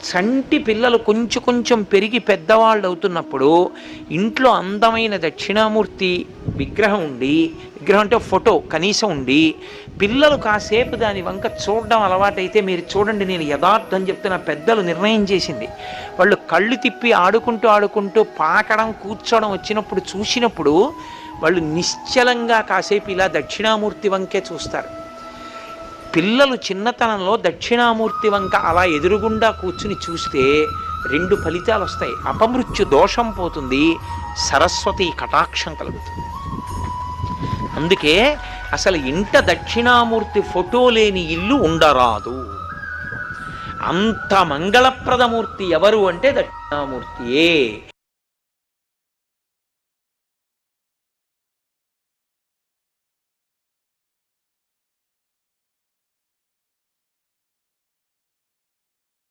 చంటి పిల్లలు కొంచెం కొంచెం పెరిగి పెద్దవాళ్ళు అవుతున్నప్పుడు ఇంట్లో అందమైన దక్షిణామూర్తి విగ్రహం ఉండి, విగ్రహం అంటే ఫోటో కనీసం ఉండి, పిల్లలు కాసేపు దాని వంక చూడడం అలవాటైతే, మీరు చూడండి, నేను యథార్థం చెప్తున్న, పెద్దలు నిర్ణయం చేసింది, వాళ్ళు కళ్ళు తిప్పి ఆడుకుంటూ ఆడుకుంటూ పాకడం కూర్చోవడం వచ్చినప్పుడు చూసినప్పుడు వాళ్ళు నిశ్చలంగా కాసేపు ఇలా దక్షిణామూర్తి వంకే చూస్తారు. పిల్లలు చిన్నతనంలో దక్షిణామూర్తి వంక అలా ఎదురుగుండా కూర్చుని చూస్తే 2 ఫలితాలు వస్తాయి. అపమృత్యు దోషం పోతుంది, సరస్వతి కటాక్షం కలుగుతుంది. అందుకే అసలు ఇంట దక్షిణామూర్తి ఫోటో లేని ఇల్లు ఉండరాదు. అంత మంగళప్రదమూర్తి ఎవరు అంటే దక్షిణామూర్తియే.